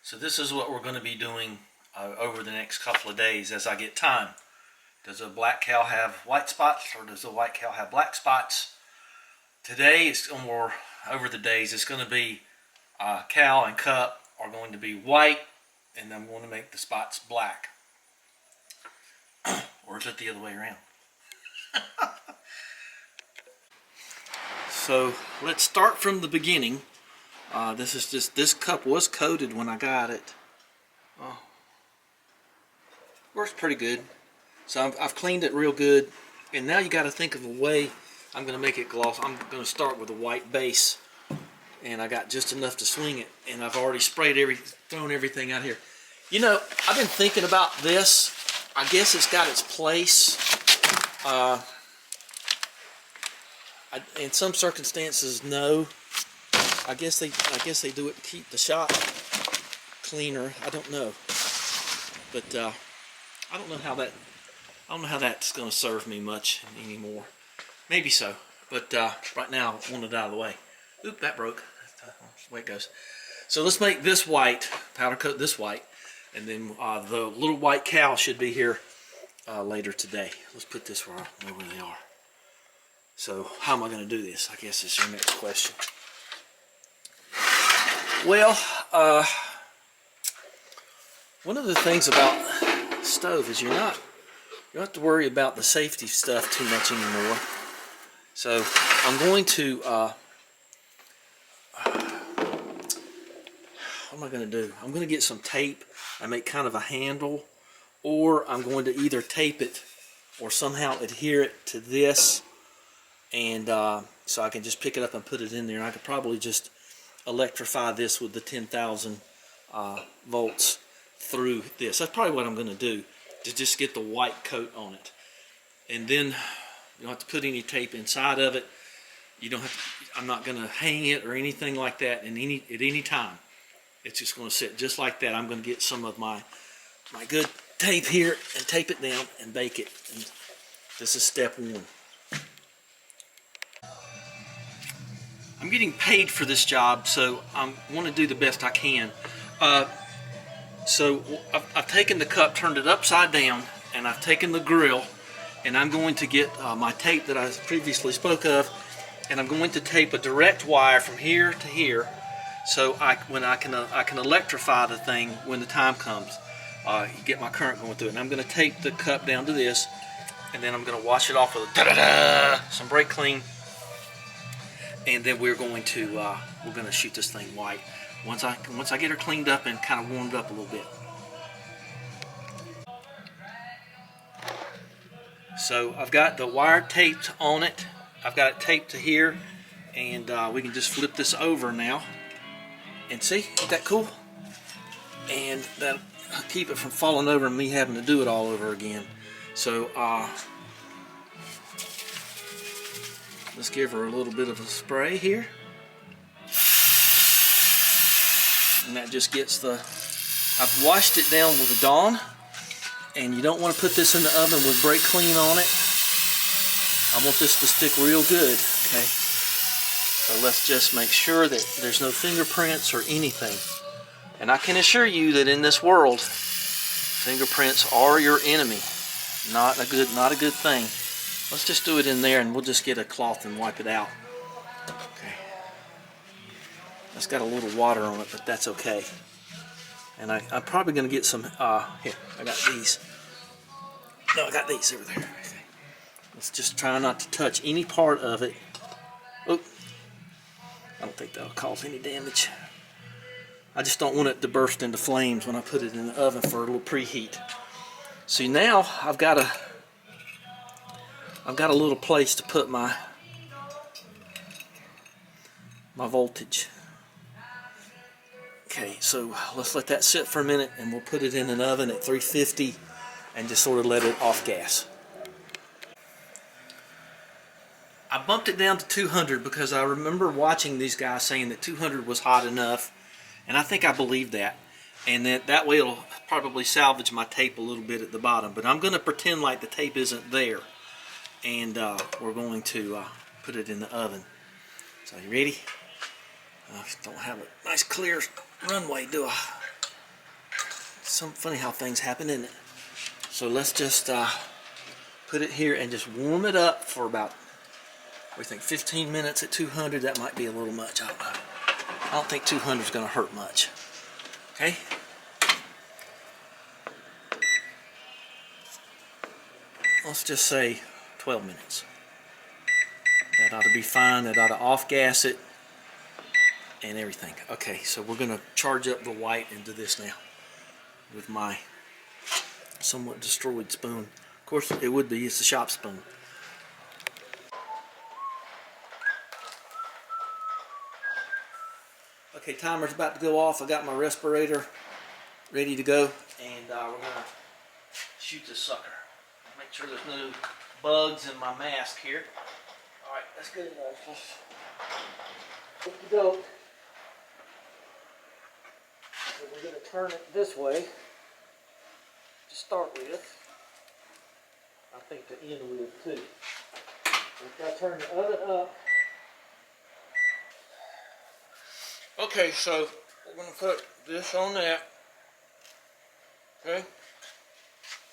So this is what we're going to be doing over the next couple of days as I get time. Does a black cow have white spots, or does a white cow have black spots? Today, it's more over the days, it's going to be cow and cup are going to be white, and I'm going to make the spots black. Or is it the other way around? So let's start from the beginning. This cup was coated when I got it. Works pretty good. So I've cleaned it real good, and now you got to think of a way I'm going to make it gloss. I'm going to start with a white base, and I got just enough to swing it, and I've already thrown everything out here. You know, I've been thinking about this. I guess it's got its place. In some circumstances, no. I guess they do it to keep the shop cleaner. I don't know, but I don't know how that's going to serve me much anymore. Maybe so, but right now I want it out of the way. Oop, that broke. That's the way it goes. So let's make this white, powder coat this white, and then the little white cow should be here later today. Let's put this where I know where they are. So how am I going to do this? I guess is your next question. Well, one of the things about stove is you don't have to worry about the safety stuff too much anymore. So I'm going to what am I going to do? I'm going to get some tape and make kind of a handle, or I'm going to either tape it or somehow adhere it to this, and so I can just pick it up and put it in there. And I could probably just electrify this with the 10,000 volts through this. That's probably what I'm going to do, to just get the white coat on it. And then you don't have to put any tape inside of it. You don't have to, I'm not going to hang it or anything like that at any time. It's just going to sit just like that. I'm going to get some of my good tape here and tape it down and bake it. And this is step one. I'm getting paid for this job, so I want to do the best I can. So I've taken the cup, turned it upside down, and I've taken the grill, and I'm going to get my tape that I previously spoke of, and I'm going to tape a direct wire from here to here, so I can electrify the thing when the time comes. Get my current going through it. And I'm going to tape the cup down to this, and then I'm going to wash it off with some brake clean. And then we're going to shoot this thing white once I get her cleaned up and kind of warmed up a little bit. So I've got the wire taped on it. I've got it taped to here, and we can just flip this over now. And see, isn't that cool? And that'll keep it from falling over and me having to do it all over again. So let's give her a little bit of a spray here. And that just gets I've washed it down with a Dawn, and you don't want to put this in the oven with brake clean on it. I want this to stick real good, okay? So let's just make sure that there's no fingerprints or anything. And I can assure you that in this world, fingerprints are your enemy. Not a good thing. Let's just do it in there, and we'll just get a cloth and wipe it out. Okay. It's got a little water on it, but that's okay. And I'm probably going to get some, here, I got these. No, I got these over there. Okay. Let's just try not to touch any part of it. Oh, I don't think that'll cause any damage. I just don't want it to burst into flames when I put it in the oven for a little preheat. See, now I've got a little place to put my voltage. Okay, so let's let that sit for a minute, and we'll put it in an oven at 350 and just sort of let it off gas. I bumped it down to 200 because I remember watching these guys saying that 200 was hot enough, and I think I believe that. And that way it'll probably salvage my tape a little bit at the bottom. But I'm going to pretend like the tape isn't there, and we're going to put it in the oven. So you ready? I don't have a nice clear runway, do I? Some funny how things happen, isn't it? So let's just put it here and just warm it up for about, we think 15 minutes at 200. That might be a little much. I don't know. I don't think 200 is going to hurt much. Okay. Let's just say 12 minutes. That ought to be fine. That ought to off-gas it and everything. Okay, so we're going to charge up the white into this now with my somewhat destroyed spoon. Of course, it would be. It's a shop spoon. Okay, timer's about to go off. I got my respirator ready to go, and we're going to shoot this sucker. Make sure there's no bugs in my mask here. Alright, that's good enough. Let's go. So we're going to turn it this way to start with. I think to end with too. We've got to turn the oven up. Okay, so we're going to put this on that. Okay?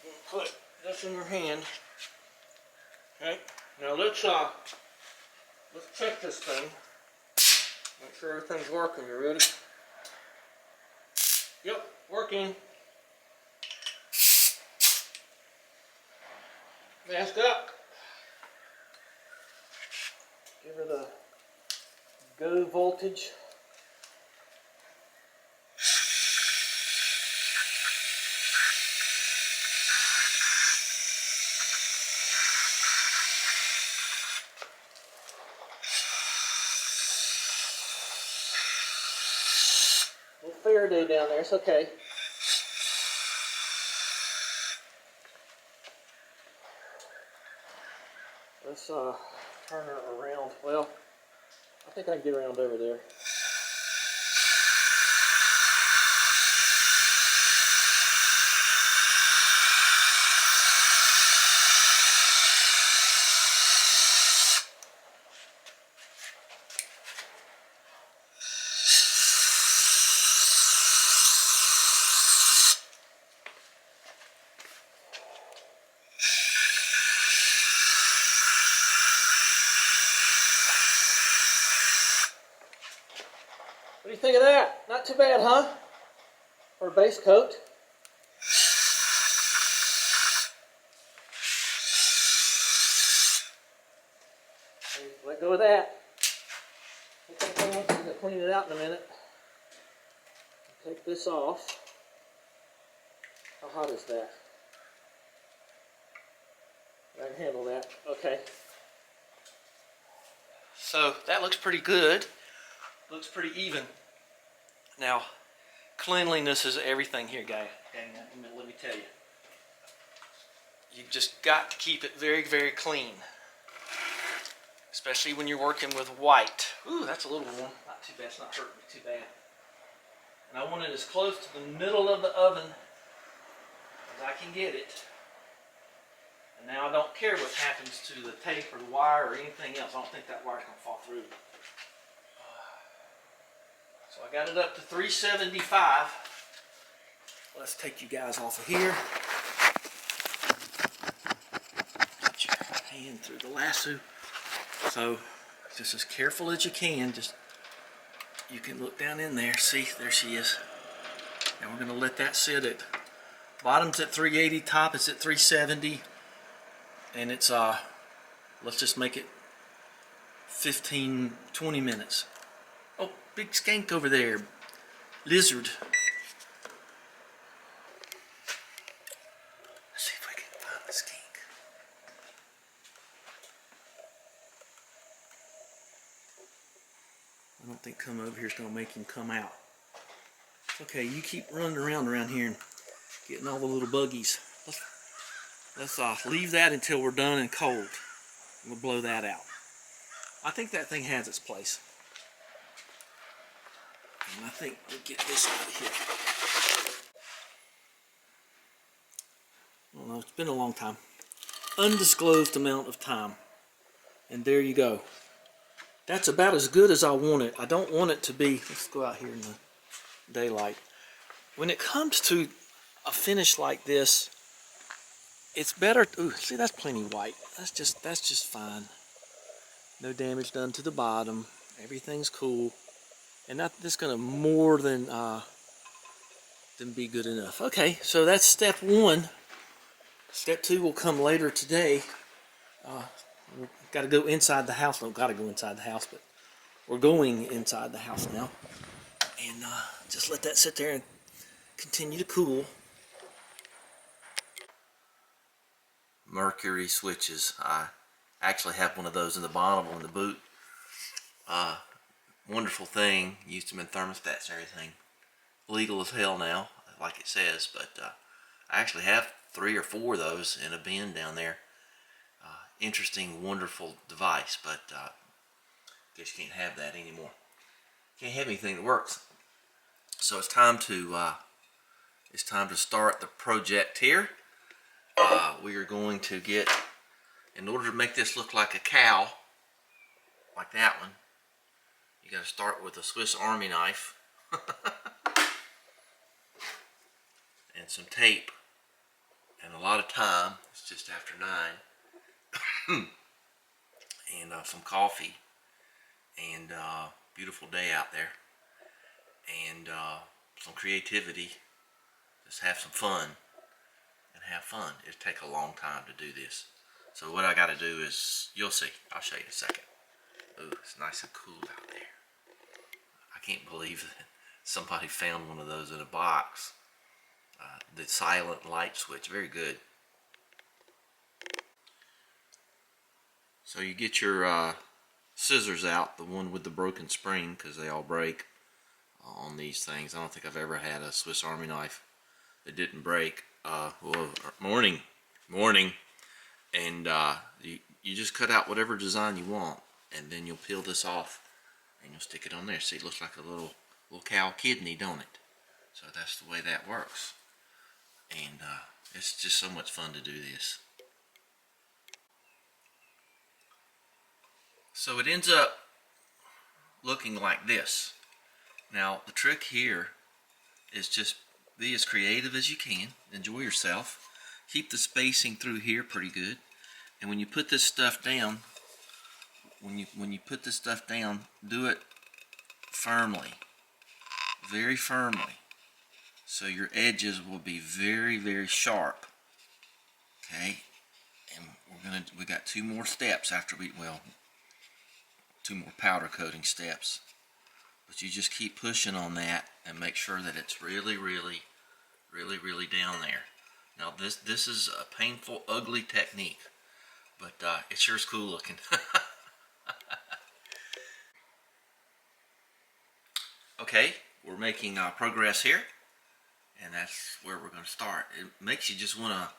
We're going to put this in your hand. Okay? Now let's check this thing. Make sure everything's working. You ready? Yep, working. Mask up. Give her the go voltage. Faraday down there, it's okay. Let's turn her around. Well, I think I can get around over there. What do you think of that? Not too bad, huh? For a base coat. Let go of that. Put that down. I'm going to clean it out in a minute. Take this off. How hot is that? I can handle that. Okay. So that looks pretty good. Looks pretty even. Now, cleanliness is everything here, guys. Let me tell you. You've just got to keep it very, very clean. Especially when you're working with white. Ooh, that's a little warm. Not too bad. It's not hurting me too bad. And I want it as close to the middle of the oven as I can get it. And now I don't care what happens to the tape or the wire or anything else. I don't think that wire's going to fall through. So I got it up to 375. Let's take you guys off of here. Get your hand through the lasso. So just as careful as you can. Just you can look down in there. See, there she is. And we're going to let that sit at bottom's at 380, top is at 370, and it's let's just make it 15-20 minutes. Oh, big skank over there. Lizard. Let's see if we can find the skink. I don't think come over here is going to make him come out. Okay, you keep running around here and getting all the little buggies. Let's leave that until we're done and cold. We'll blow that out. I think that thing has its place. And I think we'll get this out of here. I don't know, it's been a long time. Undisclosed amount of time. And there you go. That's about as good as I want it. I don't want it to be, let's go out here in the daylight. When it comes to a finish like this, it's better. Ooh, see, that's plenty white. That's just fine. No damage done to the bottom. Everything's cool, and that's gonna more than be good enough. Okay, so that's step one. Step two will come later today. We've got to go inside the house. No, got to go inside the house, but we're going inside the house now, and just let that sit there and continue to cool. Mercury switches. I actually have one of those in the bottom on the boot. Wonderful thing. Used them in thermostats and everything. Legal as hell now, like it says, but I actually have 3 or 4 of those in a bin down there. Interesting, wonderful device, but guess you can't have that anymore. Can't have anything that works. So it's time to start the project here. We are going to get, in order to make this look like a cow, like that one, you got to start with a Swiss Army knife and some tape and a lot of time. It's just after 9. And some coffee and beautiful day out there, and some creativity. Just have some fun and have fun. It'll take a long time to do this. So what I got to do is, you'll see. I'll show you in a second. Ooh, it's nice and cool out there. I can't believe that somebody found one of those in a box. The silent light switch, very good. So you get your scissors out, the one with the broken spring, because they all break on these things. I don't think I've ever had a Swiss Army knife that didn't break. Morning, and you just cut out whatever design you want, and then you'll peel this off, and you'll stick it on there. See, it looks like a little cow kidney, don't it? So that's the way that works, and it's just so much fun to do this. So it ends up looking like this. Now the trick here is just be as creative as you can. Enjoy yourself. Keep the spacing through here pretty good. And when you put this stuff down, when you put this stuff down, do it firmly, very firmly, so your edges will be very, very sharp. Okay, and we got 2 more steps after 2 more powder coating steps, but you just keep pushing on that and make sure that it's really, really, really, really down there. Now this is a painful, ugly technique, but it sure is cool looking. Okay, we're making progress here, and that's where we're going to start. It makes you just want to,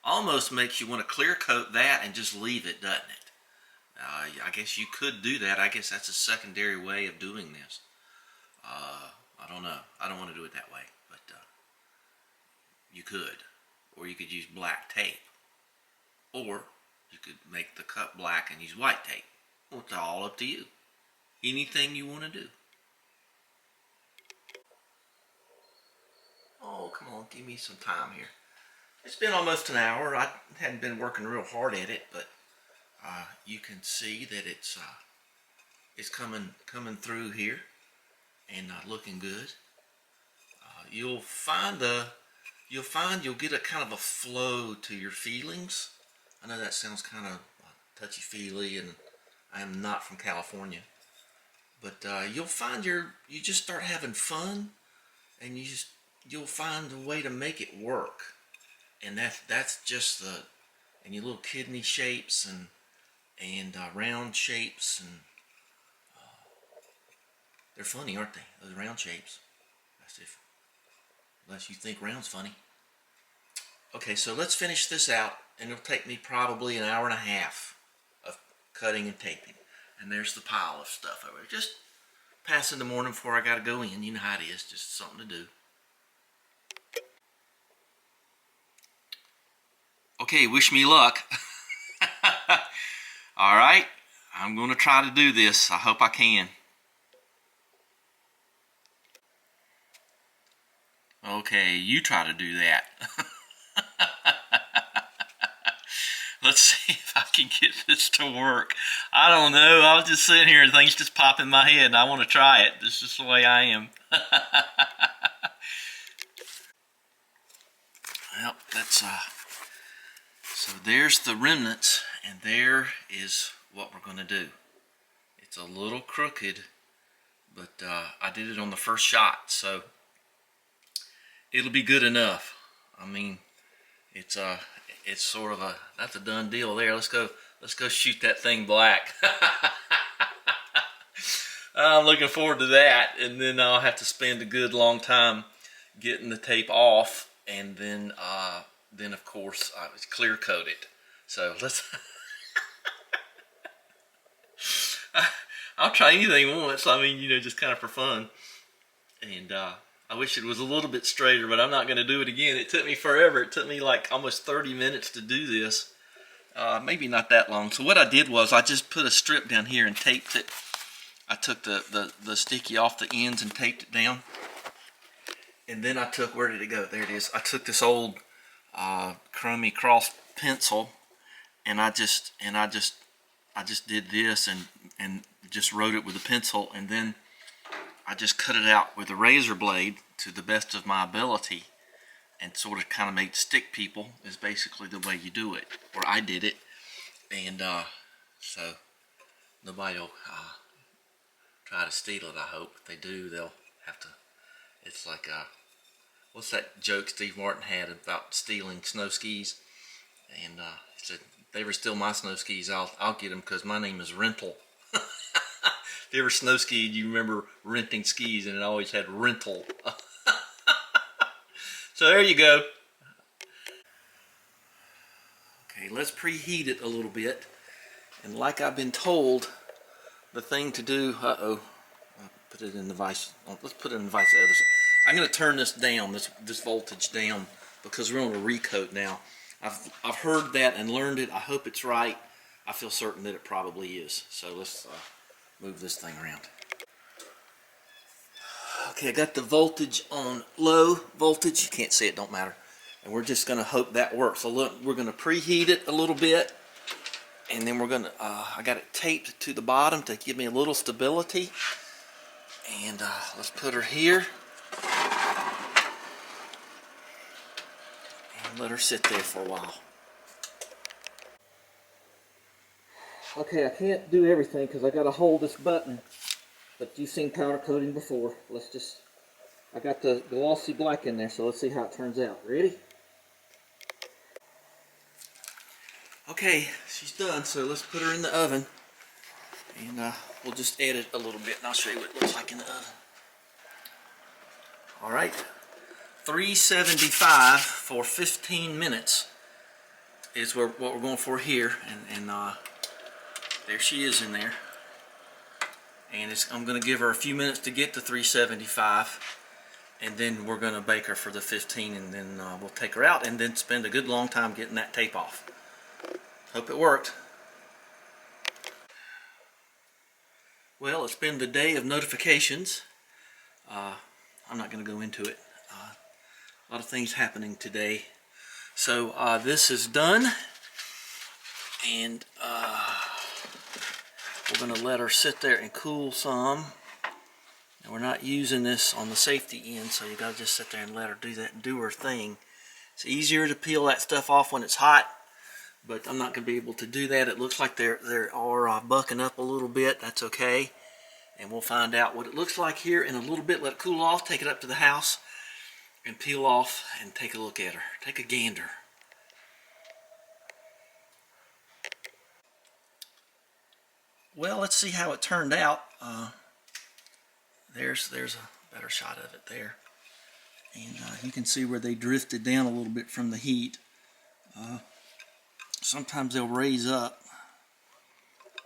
almost makes you want to clear coat that and just leave it, doesn't it? I guess you could do that. I guess that's a secondary way of doing this. I don't know. I don't want to do it that way, but you could. Or you could use black tape. Or you could make the cup black and use white tape. Well, it's all up to you. Anything you want to do. Oh, come on. Give me some time here. It's been almost an hour. I hadn't been working real hard at it, but you can see that it's coming through here and looking good. You'll get a kind of a flow to your feelings. I know that sounds kind of touchy-feely, and I am not from California, but you'll find you just start having fun, and you'll find a way to make it work, and that's just and your little kidney shapes and round shapes, and they're funny, aren't they? Those round shapes. Unless you think round's funny. Okay, so let's finish this out, and it'll take me probably an hour and a half of cutting and taping. And there's the pile of stuff over there. Just passing the morning before I gotta go in. You know how it is, just something to do. Okay, wish me luck. Alright, I'm gonna try to do this. I hope I can. Okay, you try to do that. Let's see if I can get this to work. I don't know. I was just sitting here and things just pop in my head and I want to try it. This is just the way I am. Well, that's so there's the remnants, and there is what we're going to do. It's a little crooked, but I did it on the first shot, so it'll be good enough. I mean, it's sort of that's a done deal there. Let's go shoot that thing black. I'm looking forward to that, and then I'll have to spend a good long time getting the tape off, and then of course it's clear coated. So let's. I'll try anything once. I mean, just kind of for fun. And I wish it was a little bit straighter, but I'm not going to do it again. It took me forever. It took me like almost 30 minutes to do this. Maybe not that long. So what I did was I just put a strip down here and taped it. I took the sticky off the ends and taped it down. And then I took, where did it go? There it is. I took this old Chromie Cross pencil, and I just did this and just wrote it with a pencil, and then I just cut it out with a razor blade to the best of my ability, and sort of kind of made stick people is basically the way you do it, or I did it. And so nobody will try to steal it. I hope. If they do, they'll have to. It's like what's that joke Steve Martin had about stealing snow skis? And he said, if they ever steal my snow skis, I'll get them, because my name is Rental. If you ever snow skied, you remember renting skis, and it always had rental. So there you go. Okay, let's preheat it a little bit. And like I've been told, the thing to do, I'll put it in the vise. Let's put it in the vise the other side. I'm going to turn this down, this voltage down, because we're on a recoat now. I've heard that and learned it. I hope it's right. I feel certain that it probably is. So let's move this thing around. Okay, I got the voltage on low voltage. You can't see it, don't matter. And we're just going to hope that works. So look, we're going to preheat it a little bit. And then we're going to, I got it taped to the bottom to give me a little stability. And let's put her here. And let her sit there for a while. Okay, I can't do everything because I got to hold this button. But you've seen powder coating before. I got the glossy black in there, so let's see how it turns out. Ready? Okay, she's done, so let's put her in the oven. And we'll just add it a little bit, and I'll show you what it looks like in the oven. Alright, 375 for 15 minutes is what we're going for here. And there she is in there. And I'm going to give her a few minutes to get to 375. And then we're going to bake her for the 15, and then we'll take her out and then spend a good long time getting that tape off. Hope it worked. Well, it's been the day of notifications. I'm not going to go into it. A lot of things happening today. So this is done, and we're going to let her sit there and cool some. And we're not using this on the safety end, so you got to just sit there and let her do that and do her thing. It's easier to peel that stuff off when it's hot, but I'm not going to be able to do that. It looks like they are bucking up a little bit. That's okay. And we'll find out what it looks like here in a little bit. Let it cool off, take it up to the house, and peel off and take a look at her. Take a gander. Well, let's see how it turned out. There's a better shot of it there. And you can see where they drifted down a little bit from the heat. Sometimes they'll raise up.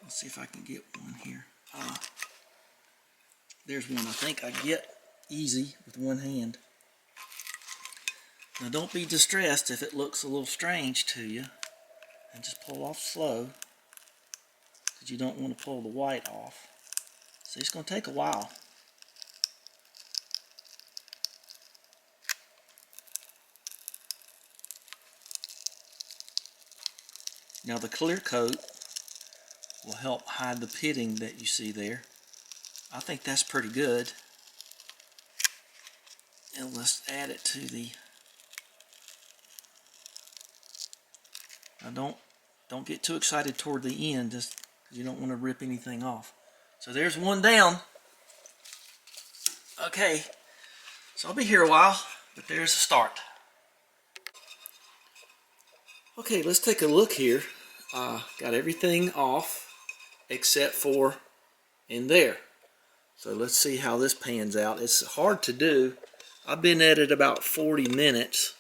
Let's see if I can get one here. There's one I think I get easy with one hand. Now don't be distressed if it looks a little strange to you. And just pull off slow, because you don't want to pull the white off. See, it's going to take a while. Now the clear coat will help hide the pitting that you see there. I think that's pretty good. And let's add it to the... Now don't get too excited toward the end, just because you don't want to rip anything off. So there's one down. Okay, so I'll be here a while, but there's a start. Okay, let's take a look here. Got everything off except for in there. So let's see how this pans out. It's hard to do. I've been at it about 40 minutes.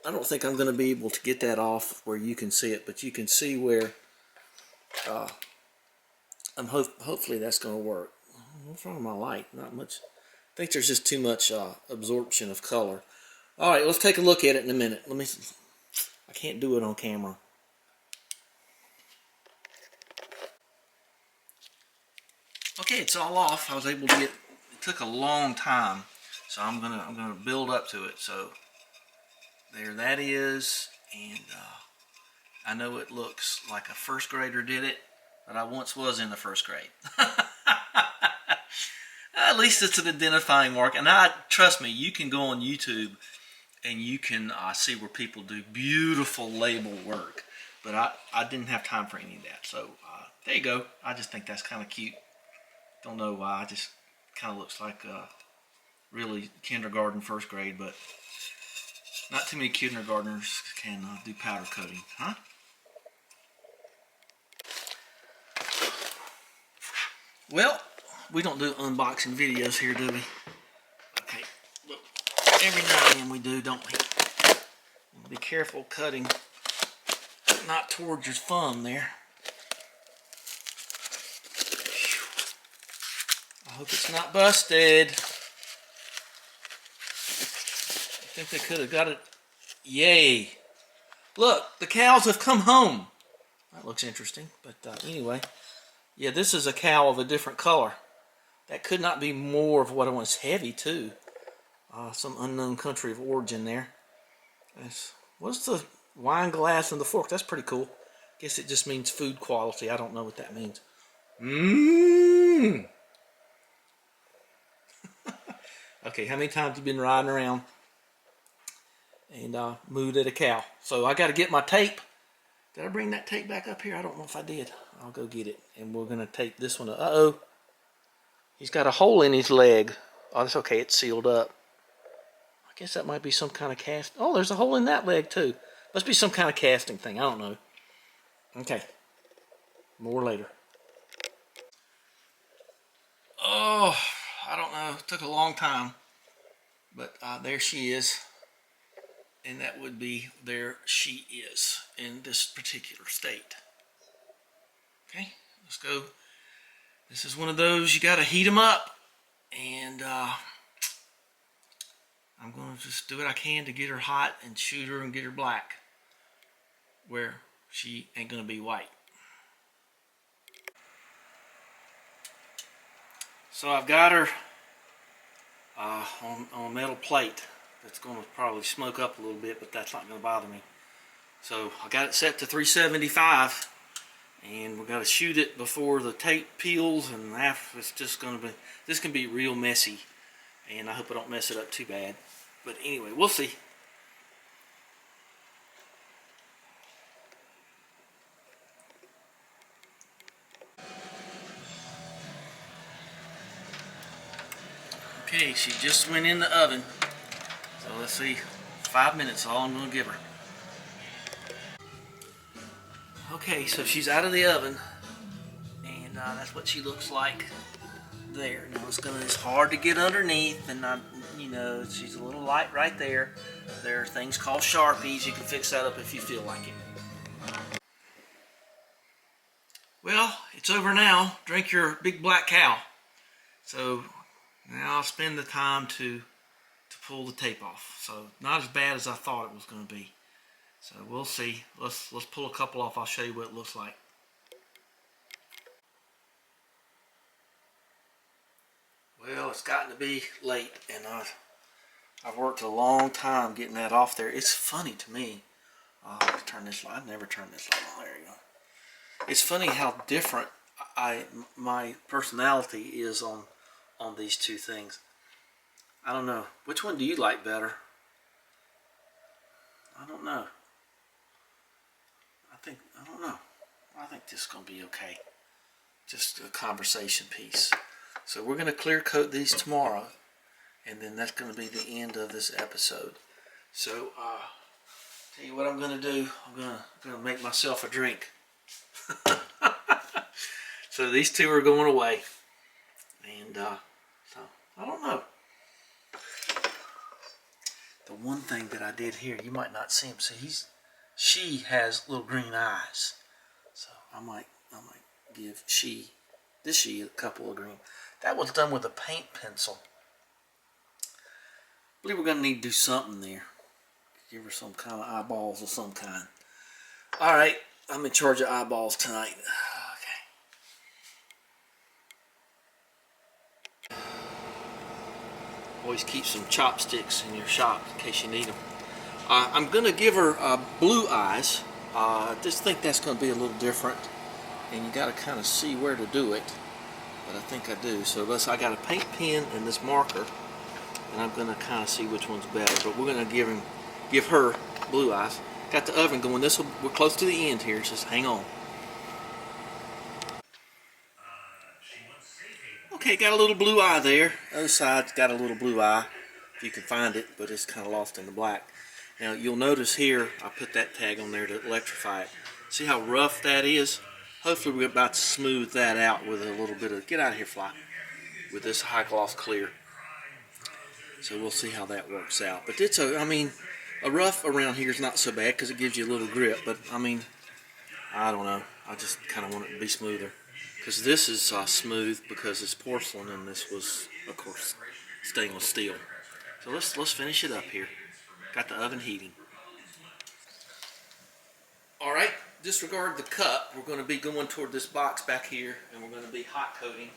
I don't think I'm going to be able to get that off where you can see it, but you can see where hopefully that's going to work. What's wrong with my light? Not much. I think there's just too much absorption of color. All right, let's take a look at it in a minute. I can't do it on camera. Okay, it's all off. I was able to get. It took a long time, so I'm gonna build up to it. So there that is, and I know it looks like a first grader did it, but I once was in the first grade. At least it's an identifying mark, and trust me, you can go on YouTube and you can see where people do beautiful label work, but I didn't have time for any of that. So there you go. I just think that's kind of cute. Don't know why. It just kind of looks like really kindergarten, first grade, but not too many kindergartners can do powder coating, huh? Well, we don't do unboxing videos here, do we? Okay, look, every now and then we do, don't we? Be careful cutting, not towards your thumb there. I hope it's not busted. I think they could have got it. Yay! Look, the cows have come home. That looks interesting, but anyway. Yeah, this is a cow of a different color. That could not be more of what I want. It's heavy too. Some unknown country of origin there. What's the wine glass and the fork? That's pretty cool. Guess it just means food quality. I don't know what that means. Mmm. Okay, how many times have you been riding around and mooed at a cow? So I got to get my tape. Did I bring that tape back up here? I don't know if I did. I'll go get it. And we're going to tape this one up. Uh-oh. He's got a hole in his leg. Oh, that's okay. It's sealed up. I guess that might be some kind of cast. Oh, there's a hole in that leg too. Must be some kind of casting thing. I don't know. Okay. More later. Oh, I don't know. It took a long time. But there she is. And that would be there she is in this particular state. Okay, let's go. This is one of those you got to heat them up. And I'm going to just do what I can to get her hot and shoot her and get her black where she ain't going to be white. So I've got her on a metal plate that's going to probably smoke up a little bit, but that's not going to bother me. So I got it set to 375, and we've got to shoot it before the tape peels, and after it's just going to be, this can be real messy, and I hope I don't mess it up too bad. But anyway, we'll see. Okay, she just went in the oven. So let's see, 5 minutes, all I'm going to give her. Okay, so she's out of the oven, and that's what she looks like there. Now it's hard to get underneath, and you know, she's a little light right there. There are things called Sharpies. You can fix that up if you feel like it. Well, it's over now. Drink your big black cow. So now I'll spend the time to pull the tape off. So not as bad as I thought it was going to be. So we'll see. Let's pull a couple off. I'll show you what it looks like. Well, it's gotten to be late, and I've worked a long time getting that off there. It's funny to me. I'll have to turn this light. I never turn this light on. There you go. It's funny how different my personality is on these two things. I don't know. Which one do you like better? I don't know. I don't know. I think this is going to be okay. Just a conversation piece. So we're going to clear coat these tomorrow, and then that's going to be the end of this episode. So, tell you what I'm going to do. I'm going to make myself a drink. So these two are going away, and so I don't know. The one thing that I did here, you might not see him. See, she has little green eyes, so I might give she a couple of green. That was done with a paint pencil. I believe we're going to need to do something there. Give her some kind of eyeballs of some kind. All right, I'm in charge of eyeballs tonight. Always keep some chopsticks in your shop in case you need them. I'm going to give her blue eyes. I just think that's going to be a little different, and you got to kind of see where to do it, but I think I do. So I got a paint pen and this marker, and I'm going to kind of see which one's better, but we're going to give her blue eyes. Got the oven going. We're close to the end here, just hang on. Okay, got a little blue eye there. Other side's got a little blue eye, if you can find it, but it's kind of lost in the black. Now you'll notice here, I put that tag on there to electrify it. See how rough that is? Hopefully we're about to smooth that out with a little bit of, get out of here fly, with this high gloss clear. So we'll see how that works out. But a rough around here is not so bad because it gives you a little grip, but I don't know. I just kind of want it to be smoother. Because this is smooth because it's porcelain, and this was, of course, stainless steel. So let's finish it up here. Got the oven heating. All right, disregard the cup. We're going to be going toward this box back here, and we're going to be hot coating.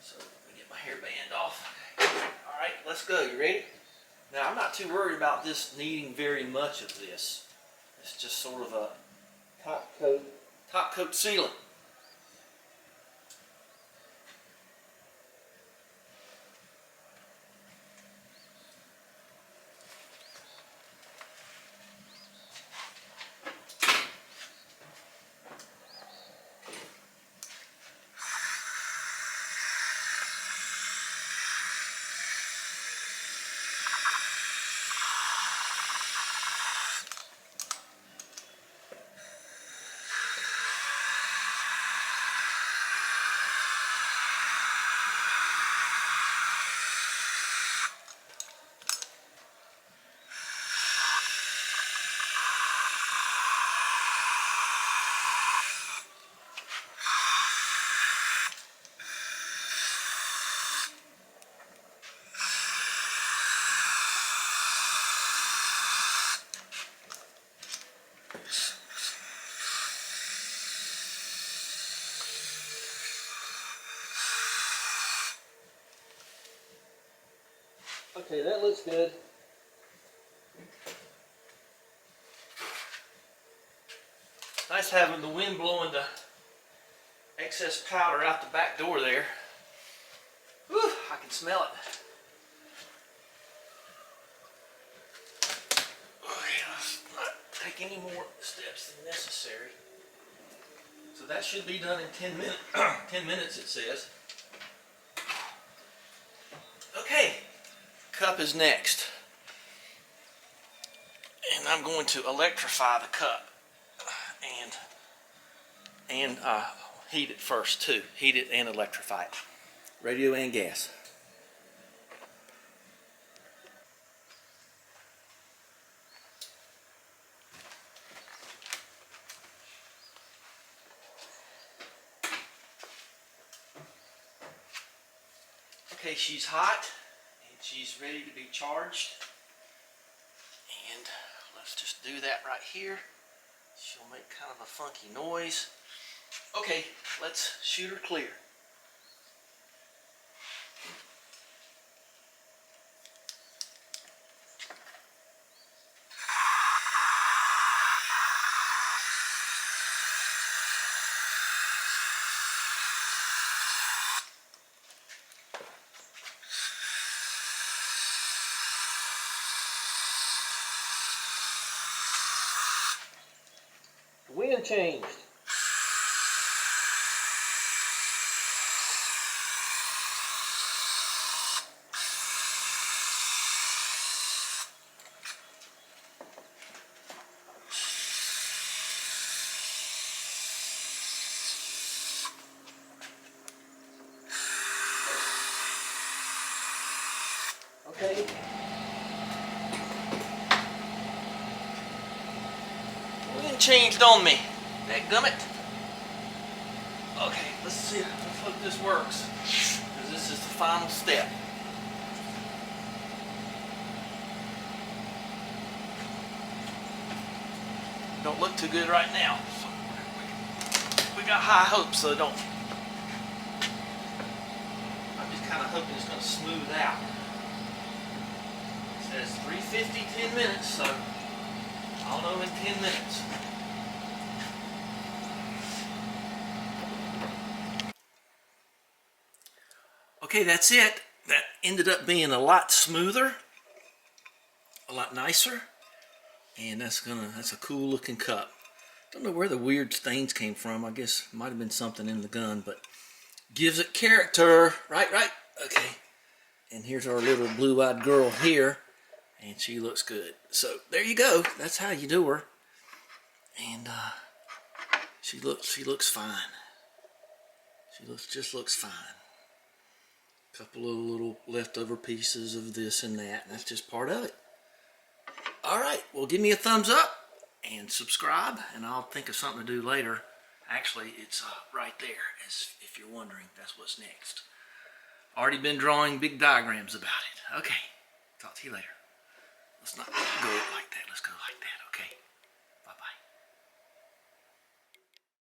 So let me get my hairband off. All right, let's go. You ready? Now I'm not too worried about this needing very much of this. It's just sort of a top coat sealant. Okay, that looks good. Nice having the wind blowing the excess powder out the back door there. Whew, I can smell it. Okay, let's not take any more steps than necessary. So that should be done in 10 minutes. 10 minutes it says. Okay, cup is next. And I'm going to electrify the cup and heat it first too. Heat it and electrify it. Radio and gas. Okay, she's hot and she's ready to be charged. And let's just do that right here. She'll make kind of a funky noise. Okay, let's shoot her clear. been changed. Okay. It changed on me. Dadgummit. Okay, let's see. Let's hope this works. Because this is the final step. Don't look too good right now. So we got high hopes, so don't. I'm just kind of hoping it's going to smooth out. It says 350, 10 minutes, so I'll know in 10 minutes. Okay, that's it. That ended up being a lot smoother, a lot nicer, and that's a cool looking cup. Don't know where the weird stains came from. I guess it might have been something in the gun, but gives it character. Right. Okay. And here's our little blue-eyed girl here, and she looks good. So there you go. That's how you do her. And she looks fine. Just looks fine. Couple of little leftover pieces of this and that, and that's just part of it. All right, well, give me a thumbs up and subscribe, and I'll think of something to do later. Actually, it's right there, as if you're wondering. That's what's next. Already been drawing big diagrams about it. Okay, talk to you later. Let's not go like that. Let's go like that, okay? Bye-bye.